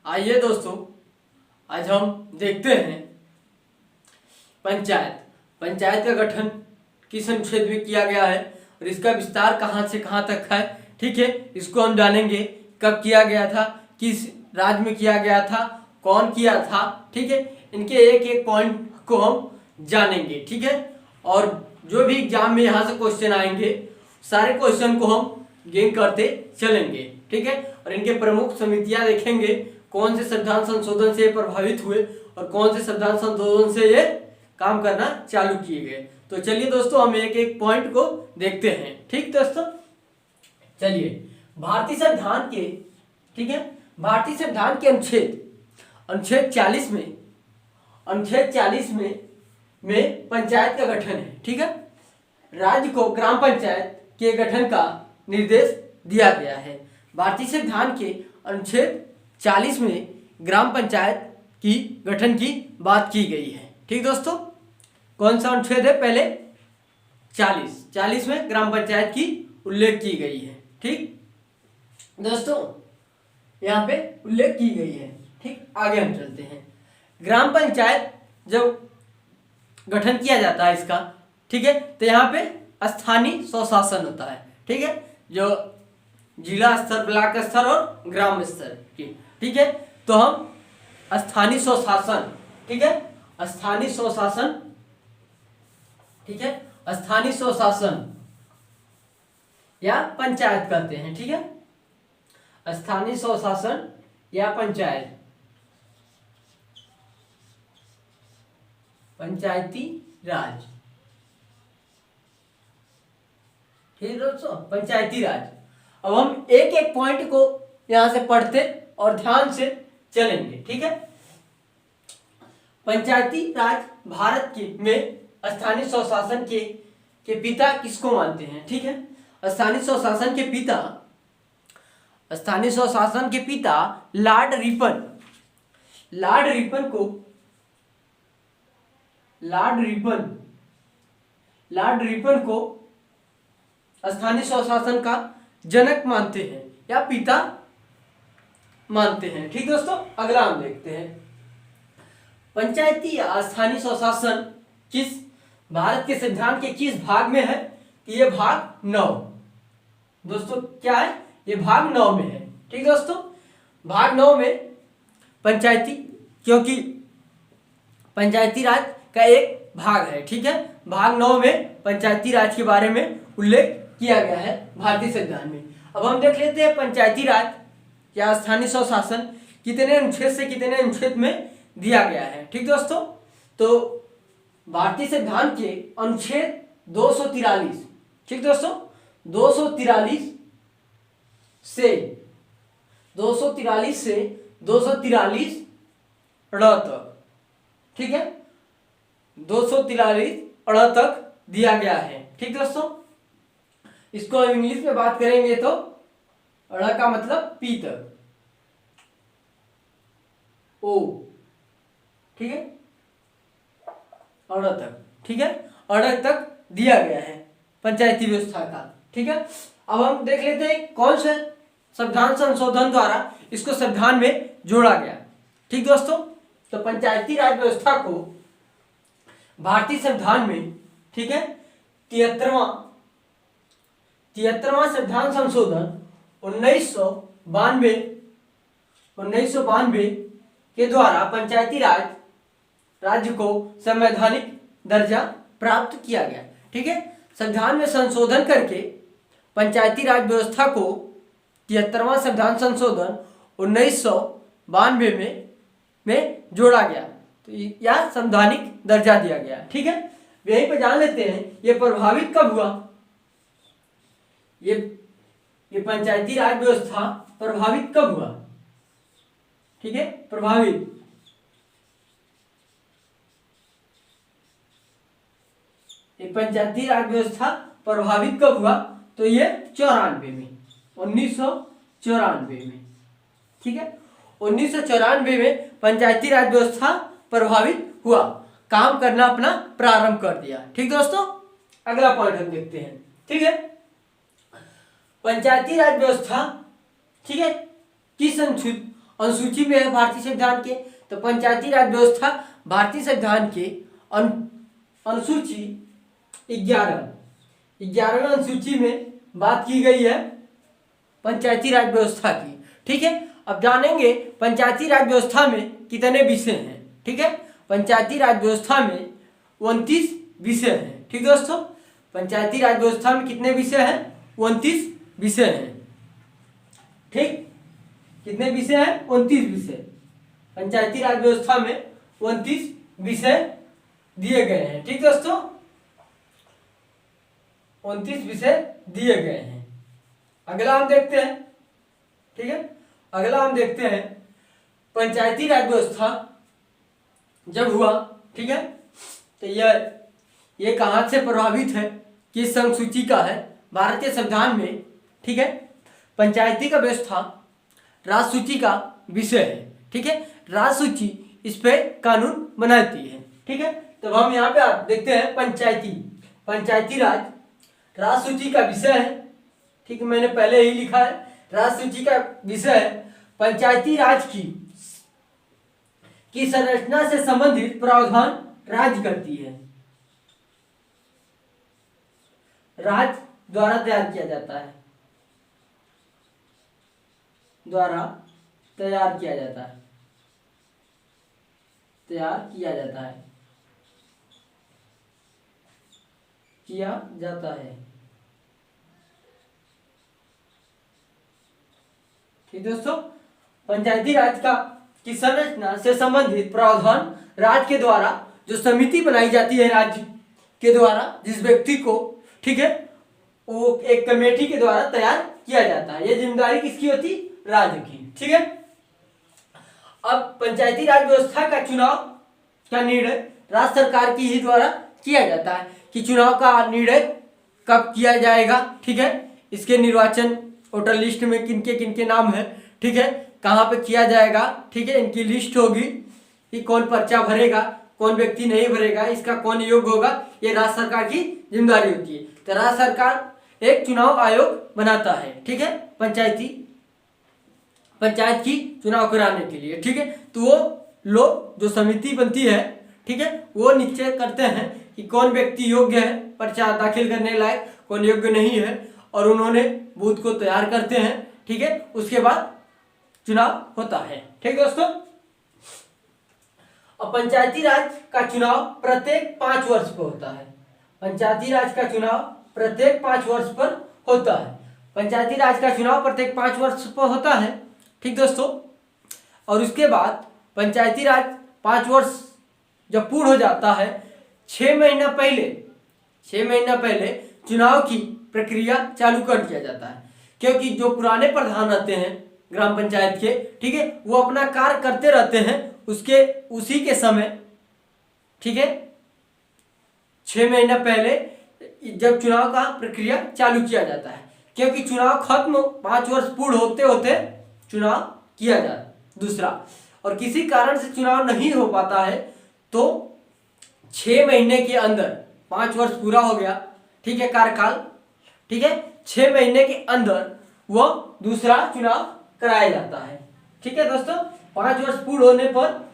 आइए दोस्तों, आज हम देखते हैं पंचायत। पंचायत का गठन किस अनुच्छेद में किया गया है और इसका विस्तार कहाँ से कहाँ तक है। ठीक है, इसको हम जानेंगे। कब किया गया था, किस राज्य में किया गया था, कौन किया था। ठीक है, इनके एक एक पॉइंट को हम जानेंगे। ठीक है, और जो भी एग्जाम में यहाँ से क्वेश्चन आएंगे सारे क्वेश्चन को हम गेन करते चलेंगे। ठीक है, और इनके प्रमुख समितियां देखेंगे, कौन से संविधान संशोधन से प्रभावित हुए और कौन से संविधान संशोधन से ये काम करना चालू किए गए। तो चलिए दोस्तों, हम एक एक पॉइंट को देखते हैं। ठीक दोस्तों, चलिए भारतीय संविधान के, ठीक है, भारतीय संविधान के अनुच्छेद 40 में पंचायत का गठन है। ठीक है, राज्य को ग्राम पंचायत के गठन का निर्देश दिया गया है। भारतीय संविधान के अनुच्छेद 40 में ग्राम पंचायत की गठन की बात की गई है। ठीक दोस्तों, कौन सा अनुच्छेद है? पहले 40 में ग्राम पंचायत की उल्लेख की गई है। ठीक दोस्तों, यहाँ पे उल्लेख की गई है। ठीक, आगे हम चलते हैं। ग्राम पंचायत जब गठन किया जाता है इसका, ठीक है, तो यहाँ पे स्थानीय स्वशासन होता है। ठीक है, जो जिला स्तर, ब्लॉक स्तर और ग्राम स्तर की। ठीक है, तो हम स्थानीय स्वशासन, ठीक है, स्थानीय स्वशासन, ठीक है, स्थानीय स्वशासन या पंचायत कहते हैं। ठीक है, स्थानीय स्वशासन या पंचायत, पंचायती राज। ठीक दोस्तों, पंचायती राज। अब हम एक एक पॉइंट को यहां से पढ़ते और ध्यान से चलेंगे। ठीक है, पंचायती राज भारत के में स्थानीय स्वशासन के पिता किसको मानते हैं? ठीक है, स्थानीय स्वशासन के पिता लॉर्ड रिपन को स्थानीय स्वशासन का जनक मानते हैं या पिता मानते हैं। ठीक दोस्तों, अगला हम देखते हैं। पंचायती या स्थानीय स्वशासन किस भारत के संविधान के किस भाग में है? ये भाग 9 दोस्तों, क्या है? ये भाग 9 में है। ठीक दोस्तों, भाग 9 में पंचायती, क्योंकि पंचायती राज का एक भाग है। ठीक है, भाग 9 में पंचायती राज के बारे में उल्लेख किया गया है भारतीय संविधान में। अब हम देख लेते हैं पंचायती राज या स्थानीय स्वशासन कितने अनुच्छेद से कितने अनुच्छेद में दिया गया है। ठीक दोस्तों, तो भारतीय संविधान के अनुच्छेद 243, ठीक दोस्तों, 243 से 243 तक, ठीक है, 243 तक दिया गया है। ठीक दोस्तों, इसको इंग्लिश में बात करेंगे तो अड़ का मतलब पी तक, ओ, ठीक है, अड़ तक, ठीक है, अड़ तक दिया गया है पंचायती व्यवस्था का। ठीक है, अब हम देख लेते हैं कौन से संविधान संशोधन द्वारा इसको संविधान में जोड़ा गया। ठीक दोस्तों, तो पंचायती राज व्यवस्था को भारतीय संविधान में, ठीक है, 73वां संविधान संशोधन 1992 के द्वारा पंचायती राज्य को संवैधानिक दर्जा प्राप्त किया गया। ठीक है, संविधान में संशोधन करके पंचायती राज व्यवस्था को 73वां संविधान संशोधन 1992 में जोड़ा गया, तो यह संवैधानिक दर्जा दिया गया। ठीक है, यहीं पर जान लेते हैं ये प्रभावित कब हुआ। ये पंचायती राज व्यवस्था प्रभावित कब हुआ? ठीक है, प्रभावित ये पंचायती राज व्यवस्था प्रभावित कब हुआ? तो ये 94 में, 1994 में। ठीक है, 1994 में पंचायती राज व्यवस्था प्रभावित हुआ, काम करना अपना प्रारंभ कर दिया। ठीक दोस्तों, अगला पॉइंट हम देखते हैं। ठीक है, पंचायती राज व्यवस्था, ठीक है, किस अनुसूची में है भारतीय संविधान के, तो पंचायती राज व्यवस्था भारतीय संविधान के अनुसूची 11वें अनुसूची में बात की गई है पंचायती राज व्यवस्था की। ठीक है, अब जानेंगे पंचायती राज व्यवस्था में कितने विषय हैं। ठीक है, पंचायती राज व्यवस्था में 29 विषय हैं। ठीक दोस्तों, पंचायती राज व्यवस्था में कितने विषय हैं? 29 विषय हैं। ठीक, कितने विषय हैं? 29 विषय। पंचायती राज व्यवस्था में 29 विषय दिए गए हैं। ठीक दोस्तों, 29 विषय दिए गए हैं। अगला हम देखते हैं। ठीक है, अगला हम देखते हैं पंचायती राज व्यवस्था जब हुआ, ठीक है, तो ये कहाँ से प्रभावित है, किस अनुसूची का है? भारतीय संविधान में। ठीक है, पंचायती का व्यवस्था राजसूची का विषय है। ठीक है, राजसूची इस पे कानून बनाती है। ठीक है, तब हम यहाँ पे देखते हैं पंचायती राज राजसूची का विषय है। ठीक है, मैंने पहले ही लिखा है, राजसूची का विषय है पंचायती राज की संरचना से संबंधित प्रावधान राज्य करती है, राज्य द्वारा तैयार किया जाता है, तैयार किया जाता है। ठीक दोस्तों, पंचायती राज की संरचना से संबंधित प्रावधान राज्य के द्वारा जो समिति बनाई जाती है राज्य के द्वारा, जिस व्यक्ति को, ठीक है, वो एक कमेटी के द्वारा तैयार किया जाता है। ये जिम्मेदारी किसकी होती? राज्य की। ठीक है, अब पंचायती राज व्यवस्था का चुनाव का निर्णय राज्य सरकार की ही द्वारा किया जाता है कि चुनाव का निर्णय कब किया जाएगा। ठीक है, इसके निर्वाचन वोटर लिस्ट में किनके किनके नाम है, ठीक है, कहाँ पे किया जाएगा, ठीक है, इनकी लिस्ट होगी कि कौन पर्चा भरेगा, कौन व्यक्ति नहीं भरेगा, इसका कौन योग्य होगा, ये राज्य सरकार की जिम्मेदारी होती है। तो राज्य सरकार एक चुनाव आयोग बनाता है। ठीक है, पंचायत की चुनाव कराने के लिए। ठीक है, तो वो लोग जो समिति बनती है, ठीक है, वो निश्चय करते हैं कि कौन व्यक्ति योग्य है पर्चा दाखिल करने लायक, कौन योग्य नहीं है, और उन्होंने बूथ को तैयार करते हैं। ठीक है, उसके बाद चुनाव होता है। ठीक दोस्तों, अब पंचायती राज का चुनाव प्रत्येक 5 वर्ष पर होता है। पंचायती राज का चुनाव प्रत्येक 5 वर्ष पर होता है। पंचायती राज का चुनाव प्रत्येक 5 वर्ष पर होता है। ठीक दोस्तों, और उसके बाद पंचायती राज 5 वर्ष जब पूर्ण हो जाता है, 6 महीना पहले चुनाव की प्रक्रिया चालू कर दिया जाता है, क्योंकि जो पुराने प्रधान रहते हैं ग्राम पंचायत के, ठीक है, वो अपना कार्य करते रहते हैं उसी के समय। ठीक है, 6 महीना पहले जब चुनाव का प्रक्रिया चालू किया जाता है, क्योंकि चुनाव खत्म 5 वर्ष पूर्ण होते होते चुनाव किया जाता दूसरा, और किसी कारण से चुनाव नहीं हो पाता है तो 6 महीने के अंदर, 5 वर्ष पूरा हो गया, ठीक है, कार्यकाल, ठीक है, 6 महीने के अंदर वो दूसरा चुनाव कराया जाता है। ठीक है दोस्तों, 5 वर्ष पूर्ण होने पर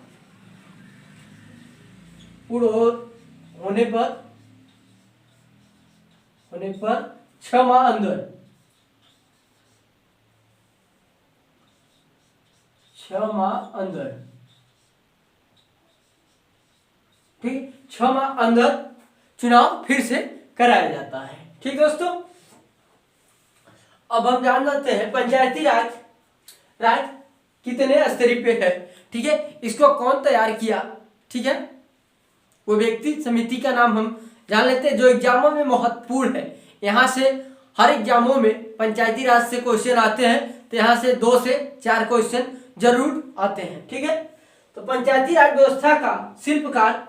6 माह अंदर 6 माह अंदर, ठीक, 6 माह अंदर चुनाव फिर से कराया जाता है। ठीक दोस्तों, अब हम जान लेते हैं पंचायती राज कितने स्तरीय पे है। ठीक है, इसको कौन तैयार किया, ठीक है, वो व्यक्ति समिति का नाम हम जान लेते हैं, जो एग्जामों में महत्वपूर्ण है। यहाँ से हर एग्जामों में पंचायती राज से क्वेश्चन आते हैं, तो यहाँ से 2 से 4 क्वेश्चन जरूर आते हैं। ठीक है, तो पंचायती राज व्यवस्था का शिल्पकार,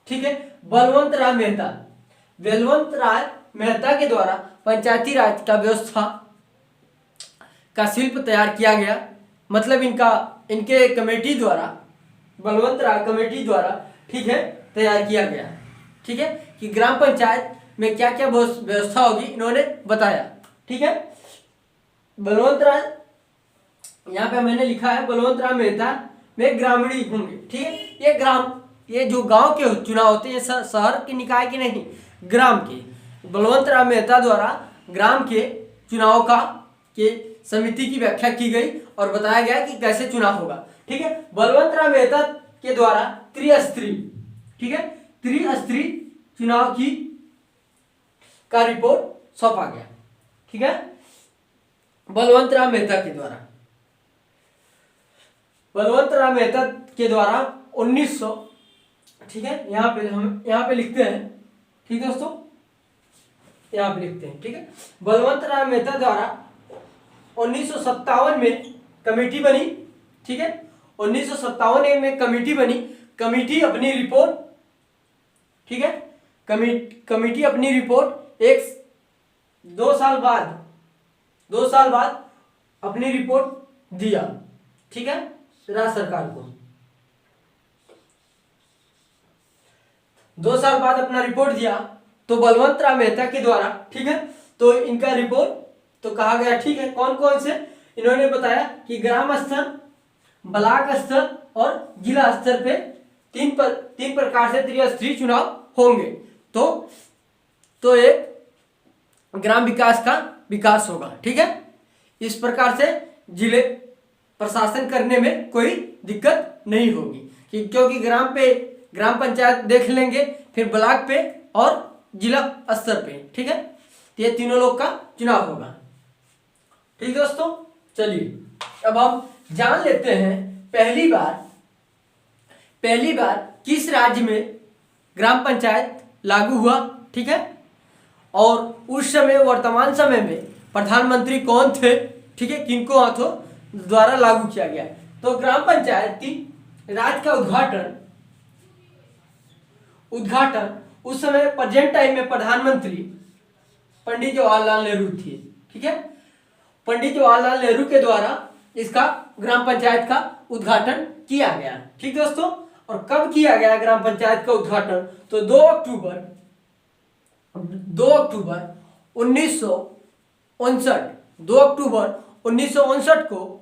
ठीक है, बलवंत राय मेहता के द्वारा पंचायती राज का व्यवस्था का शिल्प तैयार किया गया। मतलब इनके कमेटी द्वारा, बलवंत राय कमेटी द्वारा, ठीक है, तैयार किया गया। ठीक है, कि ग्राम पंचायत में क्या क्या व्यवस्था होगी इन्होंने बताया। ठीक है, बलवंत राय यहाँ पे मैंने लिखा है बलवंत राम मेहता में ग्रामीण होंगे। ठीक है, ये जो गांव के चुनाव होते हैं, शहर के निकाय के नहीं, ग्राम के। बलवंत राम मेहता द्वारा ग्राम के चुनाव के समिति की व्याख्या की गई और बताया गया कि कैसे चुनाव होगा। ठीक है, बलवंत राम मेहता के द्वारा त्रिस्तरीय, ठीक है, त्रिस्तरीय चुनाव का रिपोर्ट सौंपा गया। ठीक है, बलवंत राम मेहता के द्वारा 1900, ठीक है, यहाँ पे लिखते हैं। ठीक है दोस्तों, यहाँ पे लिखते हैं। ठीक है, बलवंत राम मेहता द्वारा 1957 में कमेटी बनी। ठीक है, 1957 में कमेटी बनी। कमेटी अपनी रिपोर्ट, ठीक है, कमेटी अपनी रिपोर्ट 2 साल बाद अपनी रिपोर्ट दिया। ठीक है, राज्य सरकार को 2 साल बाद अपना रिपोर्ट दिया। तो बलवंत राम मेहता के द्वारा, ठीक है, तो इनका रिपोर्ट तो कहा गया। ठीक है, कौन कौन से इन्होंने बताया कि ग्राम स्तर, ब्लॉक स्तर और जिला स्तर पे तीन प्रकार से त्रिस्तरीय चुनाव होंगे। तो एक ग्राम विकास का विकास होगा। ठीक है, इस प्रकार से जिले प्रशासन करने में कोई दिक्कत नहीं होगी, क्योंकि ग्राम पंचायत देख लेंगे, फिर ब्लॉक पे और जिला स्तर पे। ठीक है, तो ये तीनों लोग का चुनाव होगा। ठीक दोस्तों, चलिए अब हम जान लेते हैं पहली बार किस राज्य में ग्राम पंचायत लागू हुआ। ठीक है, और उस समय वर्तमान समय में प्रधानमंत्री कौन थे। ठीक है, किनको हाथों द्वारा लागू किया गया। तो ग्राम पंचायती राज का उद्घाटन उस समय प्रेजेंट टाइम में प्रधानमंत्री पंडित जवाहरलाल नेहरू थे। ठीक है, पंडित जवाहरलाल नेहरू के द्वारा इसका ग्राम पंचायत का उद्घाटन किया गया। ठीक दोस्तों, और कब किया गया ग्राम पंचायत का उद्घाटन? तो 2 अक्टूबर 1959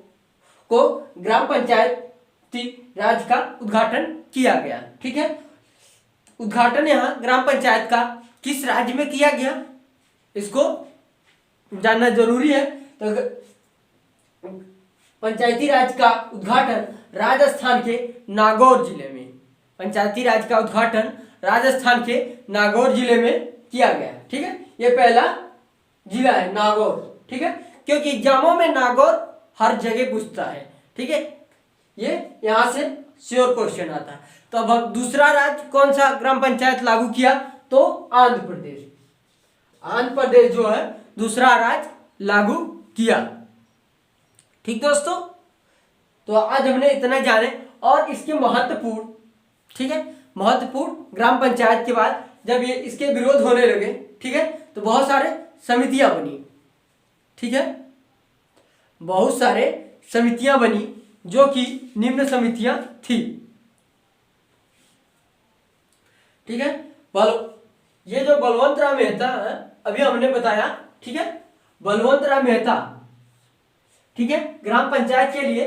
को ग्राम पंचायती राज का उद्घाटन किया गया। ठीक है, उद्घाटन यहाँ ग्राम पंचायत का किस राज्य में किया गया, इसको जानना जरूरी है। तो पंचायती राज का उद्घाटन राजस्थान के नागौर जिले में, पंचायती राज का उद्घाटन राजस्थान के नागौर जिले में किया गया। ठीक है, ये पहला जिला है नागौर। ठीक है, क्योंकि एग्जामों में नागौर हर जगह पूछता है। ठीक है, ये यहां से श्योर क्वेश्चन आता है। तो अब दूसरा राज्य कौन सा ग्राम पंचायत लागू किया? तो आंध्र प्रदेश जो है दूसरा राज्य लागू किया। ठीक दोस्तों, तो आज हमने इतना जाने और इसके महत्वपूर्ण, ठीक है, महत्वपूर्ण ग्राम पंचायत के बाद जब ये इसके विरोध होने लगे, ठीक है, तो बहुत सारे समितियां बनी। ठीक है, बहुत सारे समितियां बनी जो कि निम्न समितियां थी। ठीक है, ये जो बलवंत राम मेहता है, अभी हमने बताया। ठीक है, बलवंत राम मेहता, ठीक है, ग्राम पंचायत के लिए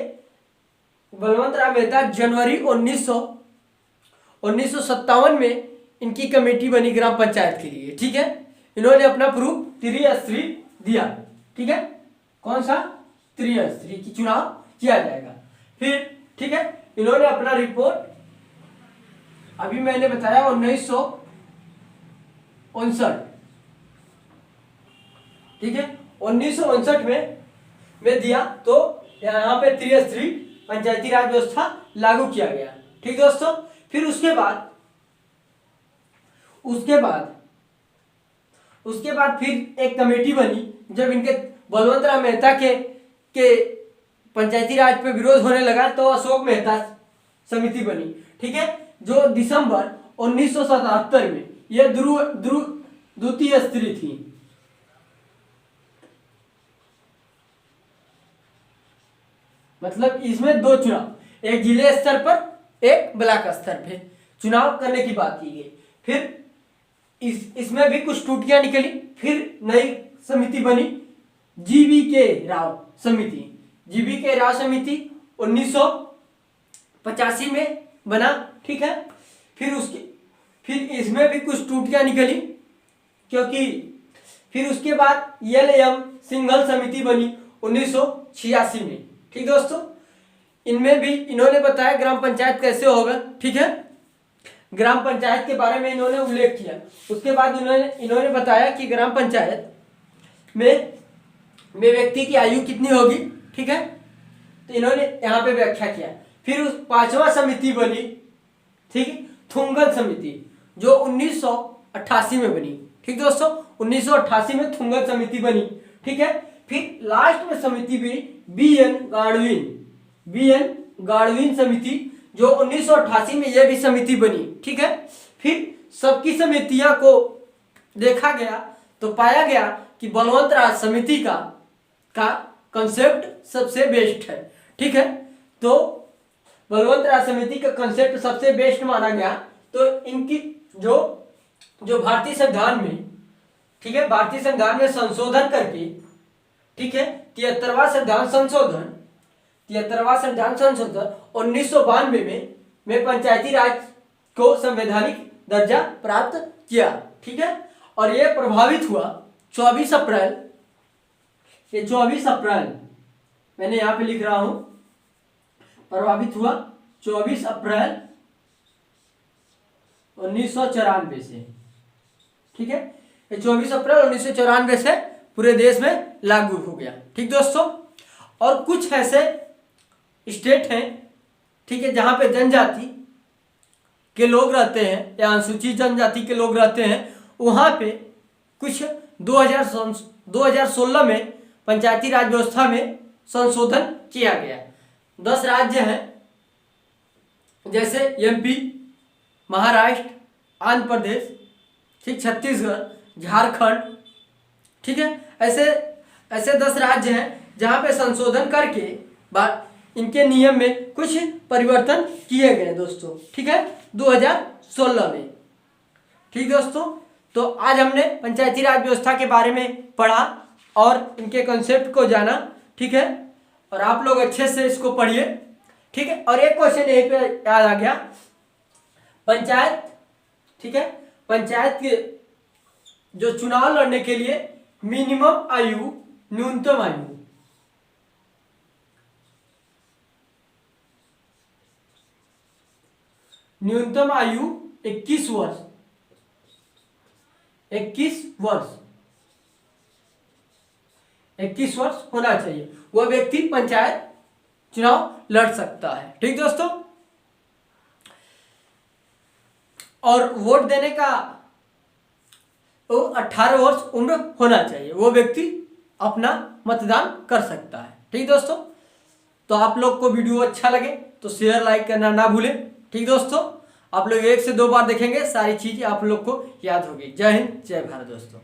बलवंत राम मेहता जनवरी 1957 में इनकी कमेटी बनी ग्राम पंचायत के लिए। ठीक है, इन्होंने अपना प्रूफ त्रिस्तरीय दिया। ठीक है, कौन सा? त्रिस्तरीय की चुनाव किया जाएगा। फिर ठीक है, इन्होंने अपना रिपोर्ट अभी मैंने बताया 1959, ठीक है, 1959 में दिया। तो यहाँ पे त्रिस्तरीय पंचायती राज व्यवस्था लागू किया गया। ठीक दोस्तों, फिर उसके बाद फिर एक कमेटी बनी। जब इनके बलवंत राम मेहता के पंचायती राज पे विरोध होने लगा तो अशोक मेहता समिति बनी। ठीक है, जो दिसंबर 1977 में यह द्वितीय स्तरीय थी। मतलब इसमें 2 चुनाव, एक जिले स्तर पर, एक ब्लॉक स्तर पे चुनाव करने की बात की गई। फिर इसमें भी कुछ त्रुटियां निकली। फिर नई समिति बनी, GV के राव समिति। जीबीके राज्य समिति 1985 में बना, ठीक है। फिर इसमें भी कुछ त्रुटियां निकली, क्योंकि फिर उसके बाद एलएम सिंघल समिति बनी 1986 में, ठीक दोस्तों। इनमें भी इन्होंने बताया ग्राम पंचायत कैसे होगा, ठीक है, ग्राम पंचायत के बारे में इन्होंने उल्लेख किया। उसके बाद इन्होंने बताया कि ग्राम पंचायत में व्यक्ति की आयु कितनी होगी, ठीक है, तो इन्होंने यहाँ पे व्याख्या किया। फिर उस 5वां समिति बनी, ठीक, थुंगन समिति, जो 1988 में बनी, ठीक दोस्तों, 1988 में थुंगन समिति बनी, ठीक है। फिर लास्ट में समिति भी बीएन गाडविन समिति, जो 1988 में यह भी समिति बनी, ठीक है। फिर सबकी समितियां को देखा गया तो पाया गया कि बलवंत राज समिति का कंसेप्ट सबसे बेस्ट है, ठीक है। तो बलवंत राज समिति का कंसेप्ट सबसे बेस्ट माना गया। तो इनकी जो भारतीय संविधान में, ठीक है, भारतीय संविधान में संशोधन करके, ठीक है, 73वां संविधान संशोधन 1992 में पंचायती राज को संवैधानिक दर्जा प्राप्त किया, ठीक है। और यह प्रभावित हुआ 24 अप्रैल, मैंने यहां पे लिख रहा हूं, प्रभावित हुआ 24 अप्रैल 1994 से, ठीक है। 24 अप्रैल 1994 से पूरे देश में लागू हो गया, ठीक दोस्तों। और कुछ ऐसे स्टेट हैं, ठीक है, जहां पे जनजाति के लोग रहते हैं या अनुसूचित जनजाति के लोग रहते हैं, वहां पे कुछ 2016 में पंचायती राज व्यवस्था में संशोधन किया गया। 10 राज्य हैं, जैसे एमपी, महाराष्ट्र, आंध्र प्रदेश, ठीक, छत्तीसगढ़, झारखंड, ठीक है। ऐसे 10 राज्य हैं जहां पे संशोधन करके इनके नियम में कुछ परिवर्तन किए गए दोस्तों, ठीक है, 2016 में, ठीक दोस्तों। तो आज हमने पंचायती राज व्यवस्था के बारे में पढ़ा और इनके कॉन्सेप्ट को जाना, ठीक है। और आप लोग अच्छे से इसको पढ़िए, ठीक है। और एक क्वेश्चन यहीं पे याद आ गया, पंचायत, ठीक है, पंचायत के जो चुनाव लड़ने के लिए मिनिमम आयु, न्यूनतम आयु, न्यूनतम आयु 21 वर्ष, 21 वर्ष होना चाहिए, वह व्यक्ति पंचायत चुनाव लड़ सकता है, ठीक दोस्तों। और वोट देने का 18 वर्ष उम्र होना चाहिए, वो व्यक्ति अपना मतदान कर सकता है, ठीक दोस्तों। तो आप लोग को वीडियो अच्छा लगे तो शेयर लाइक करना ना भूलें, ठीक दोस्तों। आप लोग 1 से 2 बार देखेंगे, सारी चीज़ आप लोग को याद होगी। जय हिंद, जय भारत दोस्तों।